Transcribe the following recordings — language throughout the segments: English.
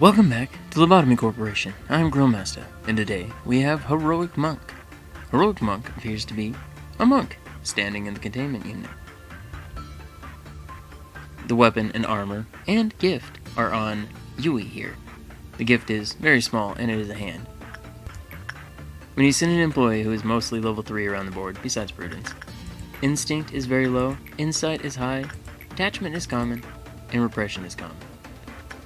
Welcome back to Lobotomy Corporation. I'm Grillmastah, and today we have Heroic Monk. Heroic Monk appears to be a monk standing in the containment unit. The weapon and armor and gift are on Yui here. The gift is very small and it is a hand. When you send an employee who is mostly level 3 around the board, besides Prudence, Instinct is very low, Insight is high, Attachment is common, and Repression is common.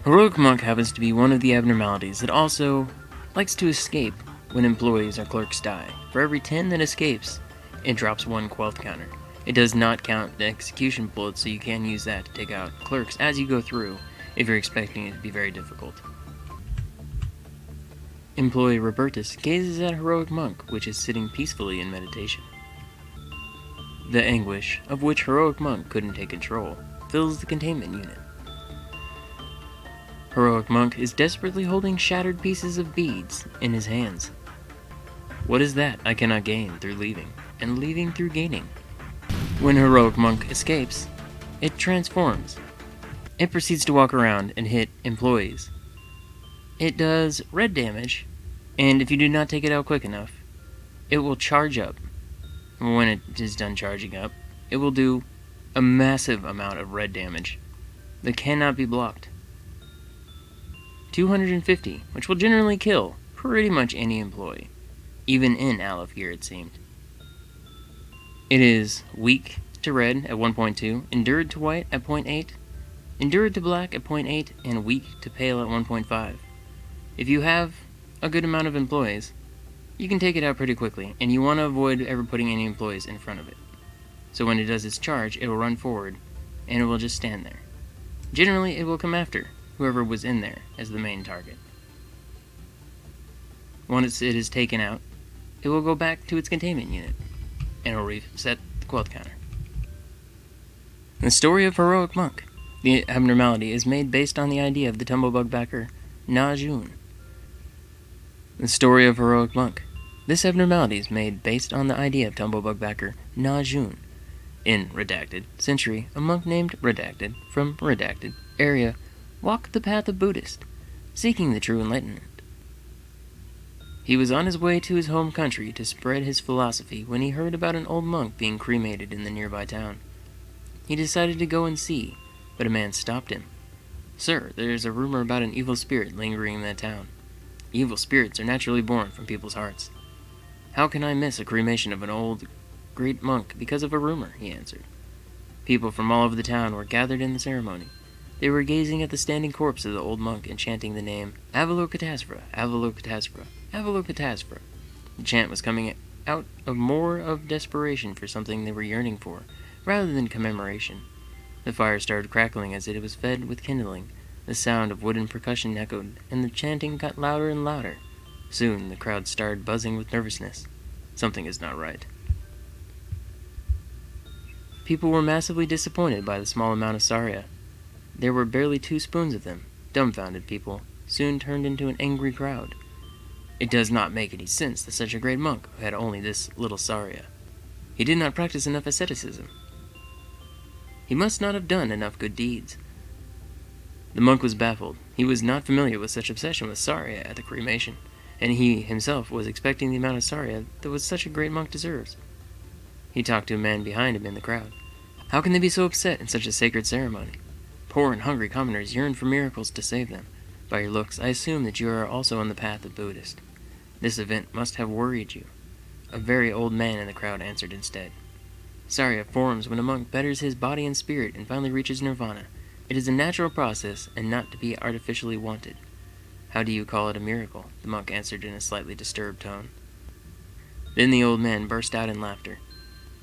Heroic Monk happens to be one of the abnormalities that also likes to escape when employees or clerks die. For every 10 that escapes, it drops 1 Quelth counter. It does not count the execution bullets, so you can use that to take out clerks as you go through if you're expecting it to be very difficult. Employee Robertus gazes at Heroic Monk, which is sitting peacefully in meditation. The anguish, of which Heroic Monk couldn't take control, fills the containment unit. Heroic Monk is desperately holding shattered pieces of beads in his hands. What is that I cannot gain through leaving, and leaving through gaining? When Heroic Monk escapes, it transforms. It proceeds to walk around and hit employees. It does red damage, and if you do not take it out quick enough, it will charge up. When it is done charging up, it will do a massive amount of red damage that cannot be blocked. 250, which will generally kill pretty much any employee, even in Aleph gear it seemed. It is weak to red at 1.2, endured to white at 0.8, endured to black at 0.8, and weak to pale at 1.5. If you have a good amount of employees, you can take it out pretty quickly, and you want to avoid ever putting any employees in front of it. So when it does its charge, it will run forward, and it will just stand there. Generally, it will come after whoever was in there as the main target. Once it is taken out, it will go back to its containment unit, and it will reset the Quelth counter. The story of Heroic Monk. The abnormality is made based on the idea of the tumblebug backer, Na-Jun. The story of Heroic Monk. This abnormality is made based on the idea of tumblebug backer, Na-Jun. In Redacted Century, a monk named Redacted, from Redacted area, walked the path of Buddhist, seeking the true enlightenment. He was on his way to his home country to spread his philosophy when he heard about an old monk being cremated in the nearby town. He decided to go and see, but a man stopped him. "Sir, there is a rumor about an evil spirit lingering in that town. Evil spirits are naturally born from people's hearts. How can I miss a cremation of an old, great monk because of a rumor?" he answered. People from all over the town were gathered in the ceremony. They were gazing at the standing corpse of the old monk and chanting the name Avalokitesvara, Avalokitesvara, Avalokitesvara. The chant was coming out of more of desperation for something they were yearning for, rather than commemoration. The fire started crackling as it was fed with kindling. The sound of wooden percussion echoed, and the chanting got louder and louder. Soon the crowd started buzzing with nervousness. Something is not right. People were massively disappointed by the small amount of Saria. There were barely 2 spoons of them. Dumbfounded people soon turned into an angry crowd. It does not make any sense that such a great monk had only this little Saria. He did not practice enough asceticism. He must not have done enough good deeds. The monk was baffled. He was not familiar with such obsession with Saria at the cremation, and he himself was expecting the amount of Saria that was such a great monk deserves. He talked to a man behind him in the crowd. How can they be so upset in such a sacred ceremony? Poor and hungry commoners yearn for miracles to save them. By your looks, I assume that you are also on the path of Buddhist. This event must have worried you. A very old man in the crowd answered instead. Saria forms when a monk betters his body and spirit and finally reaches nirvana. It is a natural process and not to be artificially wanted. How do you call it a miracle? The monk answered in a slightly disturbed tone. Then the old man burst out in laughter.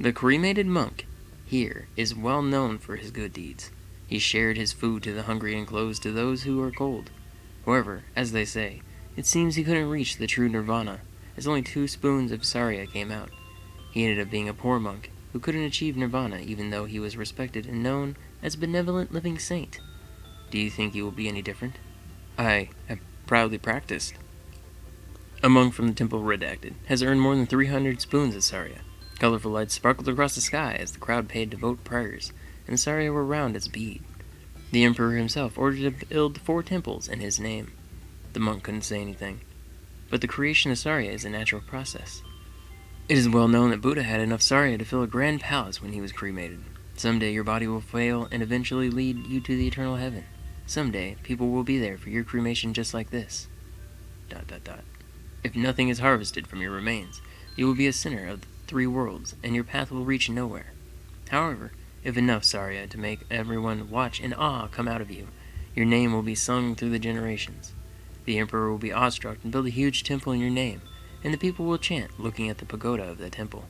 The cremated monk here is well known for his good deeds. He shared his food to the hungry and clothes to those who were cold. However, as they say, it seems he couldn't reach the true nirvana, as only 2 spoons of Saria came out. He ended up being a poor monk who couldn't achieve nirvana even though he was respected and known as a benevolent living saint. Do you think he will be any different? I have proudly practiced. A monk from the temple Redacted has earned more than 300 spoons of Saria. Colorful lights sparkled across the sky as the crowd paid devout prayers, and Saria were round as a bead. The emperor himself ordered to build 4 temples in his name. The monk couldn't say anything. But the creation of Sarya is a natural process. It is well known that Buddha had enough Sarya to fill a grand palace when he was cremated. Someday your body will fail and eventually lead you to the eternal heaven. Someday people will be there for your cremation just like this. ... If nothing is harvested from your remains, you will be a sinner of the 3 worlds, and your path will reach nowhere. However, if enough Sarya to make everyone watch in awe come out of you, your name will be sung through the generations. The emperor will be awestruck and build a huge temple in your name, and the people will chant, looking at the pagoda of the temple. ...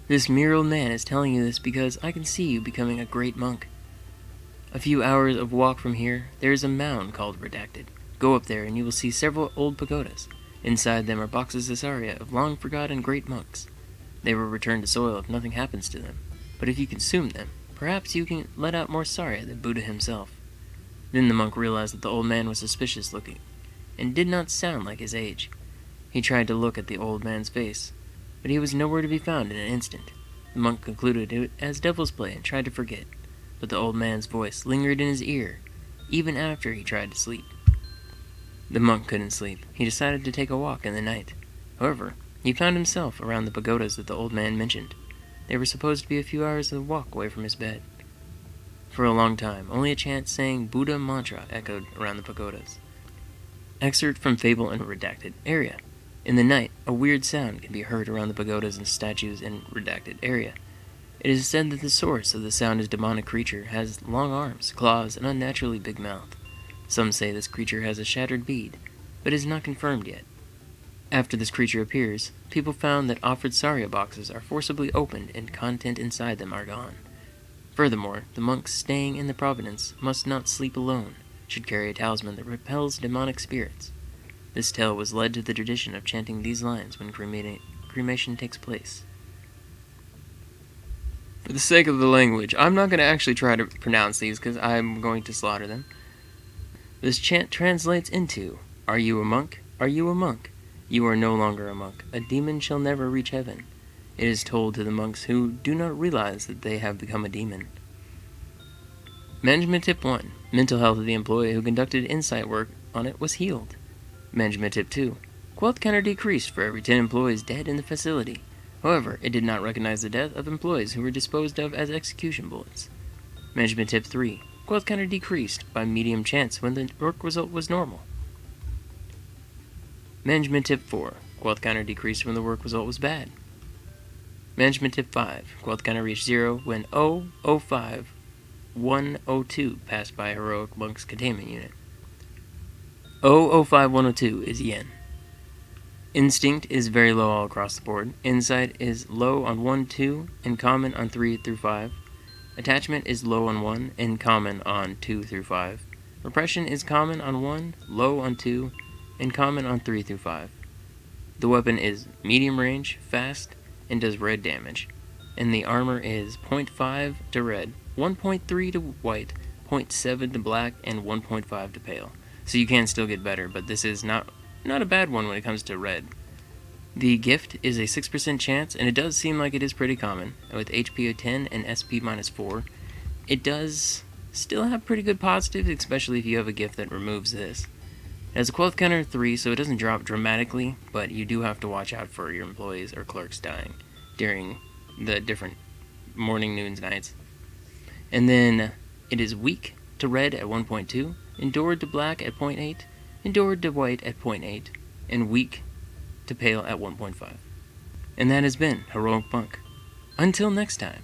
This mere old man is telling you this because I can see you becoming a great monk. A few hours of walk from here, there is a mound called Redacted. Go up there and you will see several old pagodas. Inside them are boxes of Sarya of long-forgotten great monks. They will return to soil if nothing happens to them, but if you consume them, perhaps you can let out more Sarya than Buddha himself. Then the monk realized that the old man was suspicious looking, and did not sound like his age. He tried to look at the old man's face, but he was nowhere to be found in an instant. The monk concluded it as devil's play and tried to forget, but the old man's voice lingered in his ear, even after he tried to sleep. The monk couldn't sleep. He decided to take a walk in the night. However, he found himself around the pagodas that the old man mentioned. They were supposed to be a few hours of walk away from his bed. For a long time, only a chant saying Buddha mantra echoed around the pagodas. Excerpt from Fable and Redacted Area. In the night, a weird sound can be heard around the pagodas and statues in Redacted Area. It is said that the source of the sound is a demonic creature, has long arms, claws, and unnaturally big mouth. Some say this creature has a shattered bead, but it is not confirmed yet. After this creature appears, people found that offered Sarya boxes are forcibly opened and content inside them are gone. Furthermore, the monks staying in the Providence must not sleep alone, should carry a talisman that repels demonic spirits. This tale was led to the tradition of chanting these lines when cremation takes place. For the sake of the language, I'm not going to actually try to pronounce these because I'm going to slaughter them. This chant translates into, Are you a monk? Are you a monk? You are no longer a monk. A demon shall never reach heaven. It is told to the monks who do not realize that they have become a demon. Management Tip 1. Mental health of the employee who conducted insight work on it was healed. Management Tip 2. Wealth counter decreased for every 10 employees dead in the facility. However, it did not recognize the death of employees who were disposed of as execution bullets. Management Tip 3. Wealth counter decreased by medium chance when the work result was normal. Management Tip 4. Wealth counter decreased when the work result was bad. Management Tip 5. Wealth counter reached 0 when 005-102 passed by a heroic monk's containment unit. 005-102 is yen. Instinct is very low all across the board. Insight is low on 1-2 and common on 3-5. Attachment is low on 1 and common on 2-5. Repression is common on 1, low on 2, and common on 3-5. The weapon is medium range, fast, and does red damage. And the armor is 0.5 to red, 1.3 to white, 0.7 to black, and 1.5 to pale. So you can still get better, but this is not a bad one when it comes to red. The gift is a 6% chance, and it does seem like it is pretty common. With HP of 10 and SP -4, it does still have pretty good positives, especially if you have a gift that removes this. It has a wealth counter of 3, so it doesn't drop dramatically, but you do have to watch out for your employees or clerks dying during the different morning, noons, nights. And then it is weak to red at 1.2, endured to black at 0.8, endured to white at 0.8, and weak to pale at 1.5. And that has been Heroic Monk. Until next time.